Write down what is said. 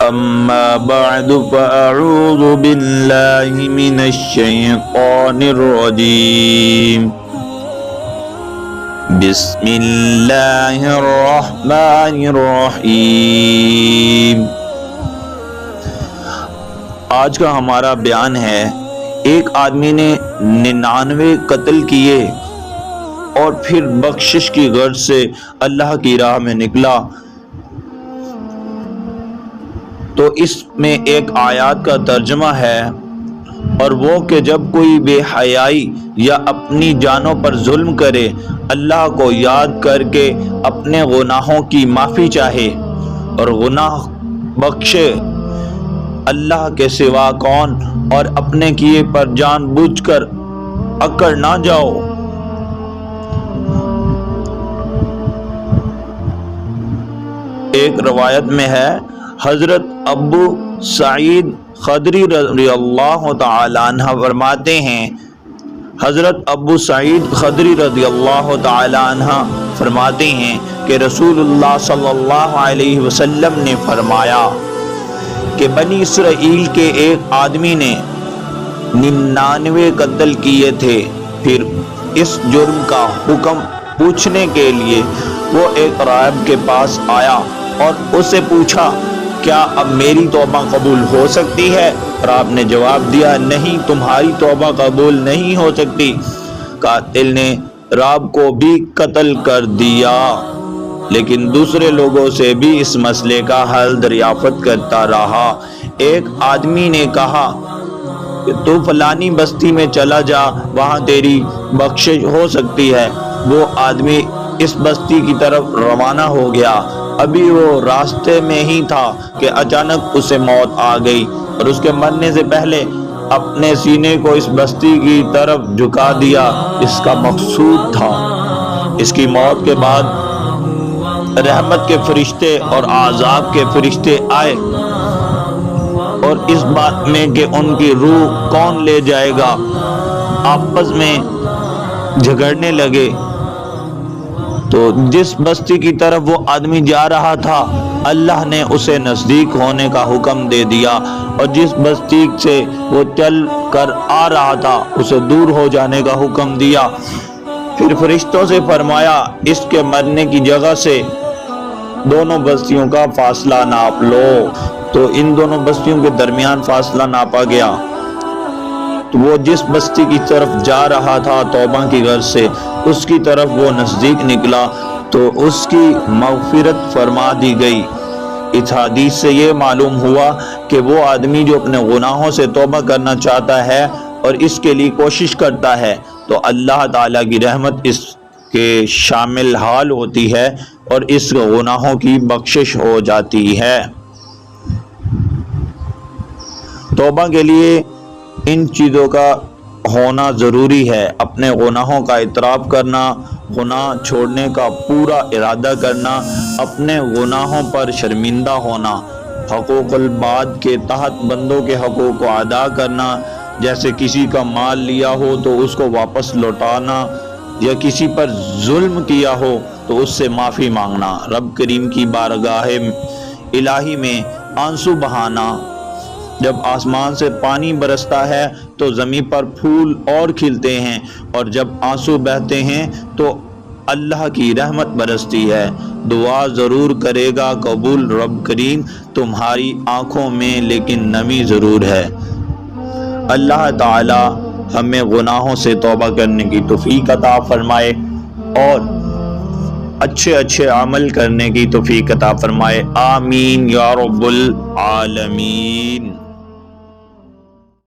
أما بعد فأعوذ بالله من الشيطان الرجيم بسم اللہ الرحمن الرحیم۔ آج کا ہمارا بیان ہے، ایک آدمی نے 99 قتل کیے اور پھر بخشش کی غرض سے اللہ کی راہ میں نکلا۔ تو اس میں ایک آیات کا ترجمہ ہے، اور وہ کہ جب کوئی بے حیائی یا اپنی جانوں پر ظلم کرے، اللہ کو یاد کر کے اپنے گناہوں کی معافی چاہے اور گناہ بخشے، اللہ کے سوا کون، اور اپنے کیے پر جان بوجھ کر اکڑ نہ جاؤ۔ ایک روایت میں ہے، حضرت ابو سعید خدری رضی اللہ تعالی عنہ فرماتے ہیں، حضرت ابو سعید خدری رضی اللہ تعالی عنہ فرماتے ہیں کہ رسول اللہ صلی اللہ علیہ وسلم نے فرمایا کہ بنی اسرائیل کے ایک آدمی نے 99 قتل کیے تھے، پھر اس جرم کا حکم پوچھنے کے لیے وہ ایک راہب کے پاس آیا اور اسے پوچھا، کیا اب میری توبہ قبول ہو سکتی ہے؟ راہب نے جواب دیا، نہیں، تمہاری توبہ قبول نہیں ہو سکتی۔ قاتل نے راہب کو بھی قتل کر دیا، لیکن دوسرے لوگوں سے بھی اس مسئلے کا حل دریافت کرتا رہا۔ ایک آدمی نے کہا کہ تو فلانی بستی میں چلا جا، وہاں تیری بخشش ہو سکتی ہے۔ وہ آدمی اس بستی کی طرف روانہ ہو گیا۔ ابھی وہ راستے میں ہی تھا کہ اچانک اسے موت آ گئی، اور اس کے مرنے سے پہلے اپنے سینے کو اس بستی کی طرف جھکا دیا۔ اس کا مقصود تھا، اس کی موت کے بعد رحمت کے فرشتے اور عذاب کے فرشتے آئے، اور اس بات میں کہ ان کی روح کون لے جائے گا آپس میں جھگڑنے لگے۔ تو جس بستی کی طرف وہ آدمی جا رہا تھا، اللہ نے اسے نزدیک ہونے کا حکم دے دیا، اور جس بستی سے وہ چل کر آ رہا تھا اسے دور ہو جانے کا حکم دیا۔ پھر فرشتوں سے فرمایا، اس کے مرنے کی جگہ سے دونوں بستیوں کا فاصلہ ناپ لو۔ تو ان دونوں بستیوں کے درمیان فاصلہ ناپا گیا۔ تو وہ جس بستی کی طرف جا رہا تھا توبہ کی غرض سے، اس کی طرف وہ نزدیک نکلا تو اس کی مغفرت فرما دی گئی۔ اس حدیث سے یہ معلوم ہوا کہ وہ آدمی جو اپنے گناہوں سے توبہ کرنا چاہتا ہے اور اس کے لیے کوشش کرتا ہے، تو اللہ تعالیٰ کی رحمت اس کے شامل حال ہوتی ہے اور اس گناہوں کی بخشش ہو جاتی ہے۔ توبہ کے لیے ان چیزوں کا ہونا ضروری ہے: اپنے گناہوں کا اعتراف کرنا، گناہ چھوڑنے کا پورا ارادہ کرنا، اپنے گناہوں پر شرمندہ ہونا، حقوق العباد کے تحت بندوں کے حقوق کو ادا کرنا، جیسے کسی کا مال لیا ہو تو اس کو واپس لوٹانا، یا کسی پر ظلم کیا ہو تو اس سے معافی مانگنا، رب کریم کی بارگاہ الہی میں آنسو بہانا۔ جب آسمان سے پانی برستا ہے تو زمین پر پھول اور کھلتے ہیں، اور جب آنسو بہتے ہیں تو اللہ کی رحمت برستی ہے۔ دعا ضرور کرے گا قبول رب کریم تمہاری آنکھوں میں، لیکن نمی ضرور ہے۔ اللہ تعالی ہمیں گناہوں سے توبہ کرنے کی توفیق عطا فرمائے اور اچھے عمل کرنے کی توفیق عطا فرمائے۔ آمین یا رب العالمین۔